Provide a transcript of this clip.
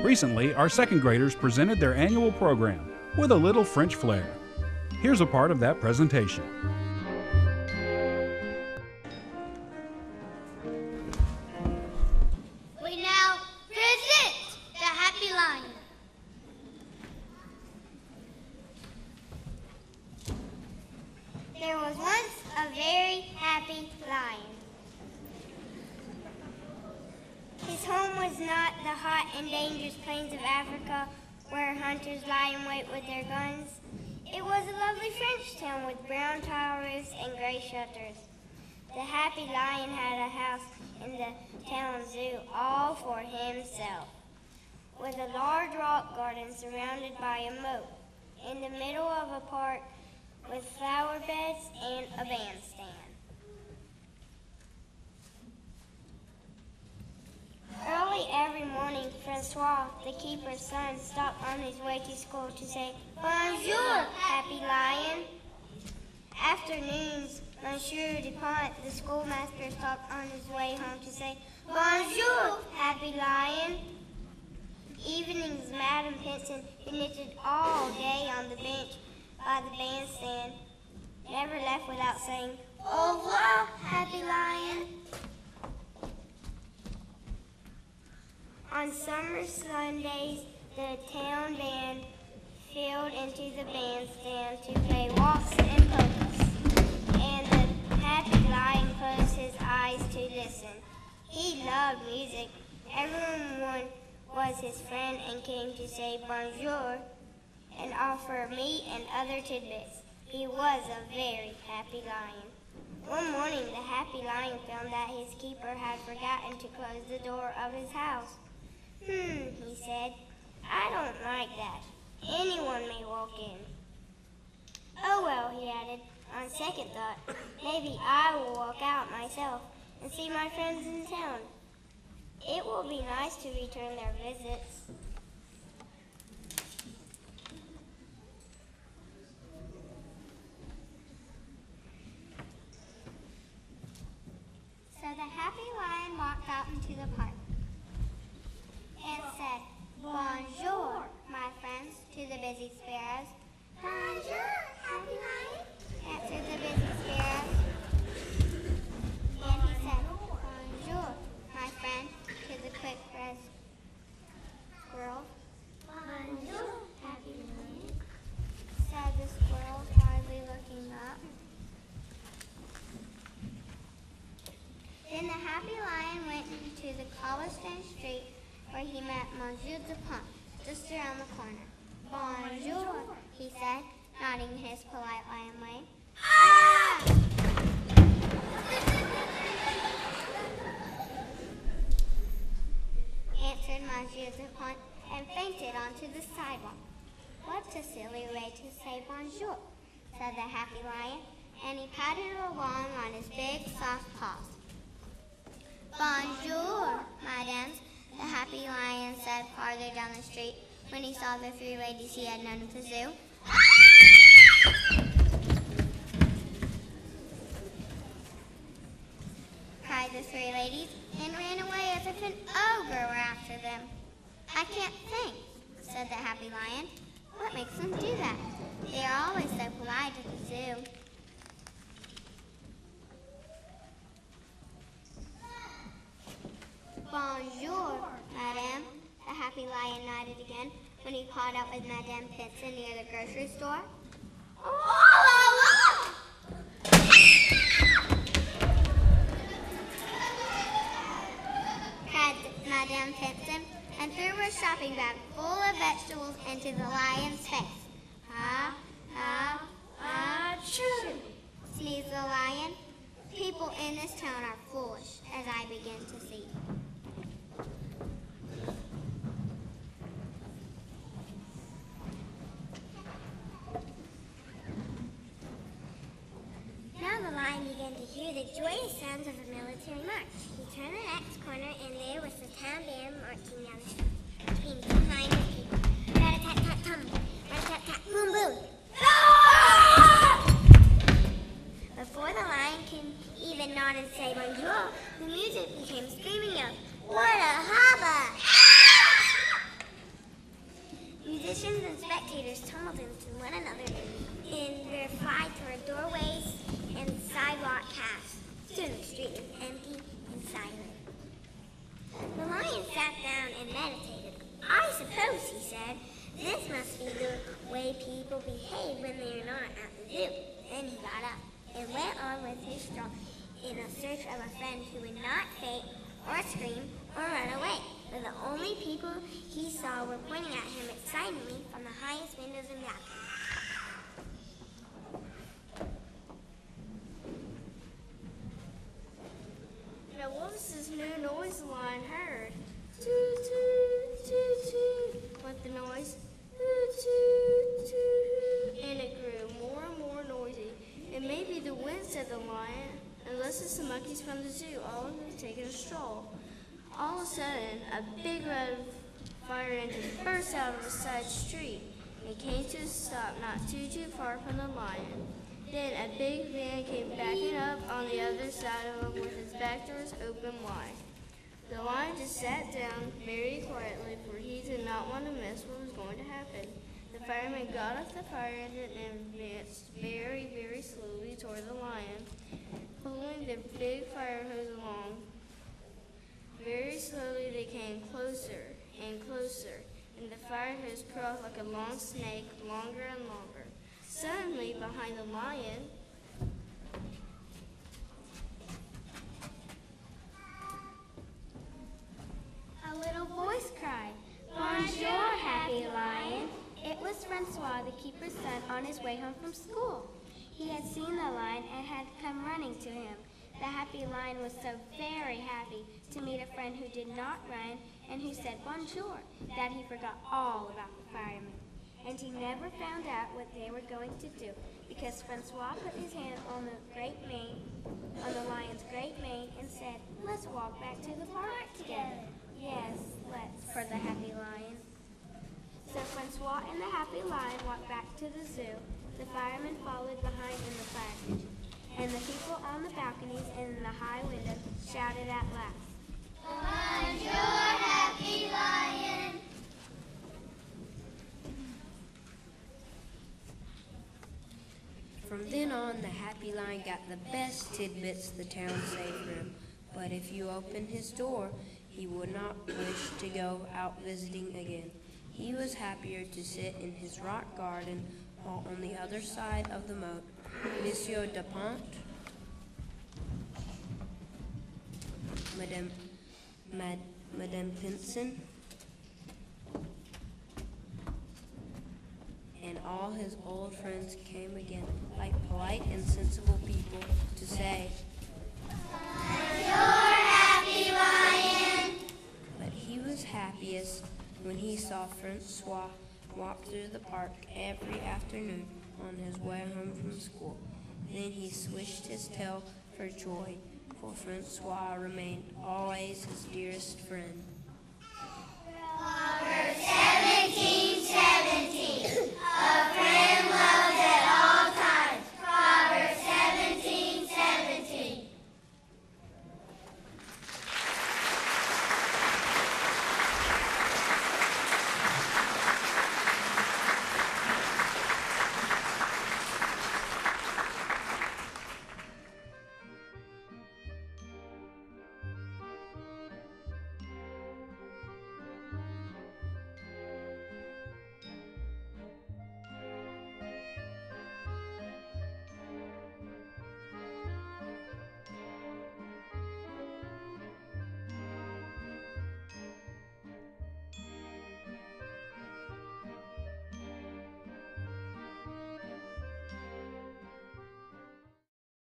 Recently, our second graders presented their annual program with a little French flair. Here's a part of that presentation. We now present the Happy Lion. There was once a very happy lion. His home was not the hot and dangerous plains of Africa where hunters lie in wait with their guns. It was a lovely French town with brown tile roofs and gray shutters. The happy lion had a house in the town zoo all for himself, with a large rock garden surrounded by a moat, in the middle of a park with flower beds and a bandstand. Early every morning, Francois, the keeper's son, stopped on his way to school to say, "Bonjour, Happy Lion." Afternoons, Monsieur Dupont, the schoolmaster, stopped on his way home to say, "Bonjour, Happy Lion." Evenings, Madame Pinson, who knitted all day on the bench by the bandstand, never left without saying, "Au revoir, Happy Lion." On summer Sundays, the town band filed into the bandstand to play waltz and polkas, and the happy lion closed his eyes to listen. He loved music. Everyone was his friend and came to say bonjour and offer meat and other tidbits. He was a very happy lion. One morning, the happy lion found that his keeper had forgotten to close the door of his house. He said, "I don't like that. Anyone may walk in." "Oh well," he added, "on second thought, maybe I will walk out myself and see my friends in town. It will be nice to return their visits." So the happy lion walked out into the park and said, "Bonjour, my friends," to the busy sparrows. "Bonjour, Happy Lion," answered the busy sparrows. And he said, "Bonjour, my friend," to the quick red squirrel. "Bonjour, Happy Lion," said the squirrels, hardly looking up. Then the happy lion went to the cobblestone street where he met Monsieur Dupont, just around the corner. "Bonjour," he said, nodding his polite lion way. "Ah!" answered Monsieur Dupont, and fainted onto the sidewalk. "What's a silly way to say bonjour?" said the happy lion, and he patted along on his big, soft paws. "Bonjour, madams," the happy lion said farther down the street when he saw the three ladies he had known at the zoo. cried the three ladies, and ran away as if an ogre were after them. "I can't think," said the happy lion. "What makes them do that? They are always so polite at the zoo." "Bonjour, madame," the happy lion nodded again when he caught up with Madame Pinson near the grocery store. cried Madame Pinson, and threw her shopping bag full of vegetables into the lion's face. Achoo, sneezed the lion. "People in this town are foolish, as I begin to see." Now the lion began to hear the joyous sounds of a military march. He turned the next corner, and there was the town band marching down the street. Between behind the people. Rat-a-tat-tat-tum, rat-a-tat-tat, boom, boom. Before the lion can even nod and say bonjour, the music became screaming out, "What a hubba!" suppose, he said, this must be the way people behave when they are not at the zoo. Then he got up and went on with his stroll in a search of a friend who would not faint or scream or run away. But the only people he saw were pointing at him excitedly from the highest windows and balconies. Now what was this new noise the lion heard? Toot, toot, toot, toot, went the noise. Toot, toot, toot, and it grew more and more noisy. It may be the wind, said the lion, unless it's the monkeys from the zoo, all of them taking a stroll. All of a sudden, a big red fire engine burst out of a side street and came to a stop not too far from the lion. Then a big van came backing up on the other side of him with its back doors open wide. The lion just sat down very quietly, for he did not want to miss what was going to happen. The fireman got off the fire engine and advanced very, very slowly toward the lion, pulling the big fire hose along. Very slowly they came closer and closer, and the fire hose curled like a long snake, longer and longer. Suddenly, behind the lion, a little voice cried, "Bonjour, happy lion." It was Francois, the keeper's son, on his way home from school. He had seen the lion and had come running to him. The happy lion was so very happy to meet a friend who did not run and who said bonjour that he forgot all about the firemen. And he never found out what they were going to do, because Francois put his hand on the lion's great mane, and said, "Let's walk back to the park together." Yes, let's, for the happy lion. So Francois and the happy lion walked back to the zoo. The firemen followed behind in the fire engine, and the people on the balconies and in the high windows shouted at last, "Bonjour, happy lion!" From then on, the happy lion got the best tidbits the town saved for him. But if you opened his door, he would not wish to go out visiting again. He was happier to sit in his rock garden, while on the other side of the moat, Monsieur Dupont, Madame Pinson, and all his old friends came again, like polite and sensible people, to say, "Bonjour, happy lion!" But he was happiest when he saw Francois walk through the park every afternoon on his way home from school. Then he swished his tail for joy, for Francois remained always his dearest friend.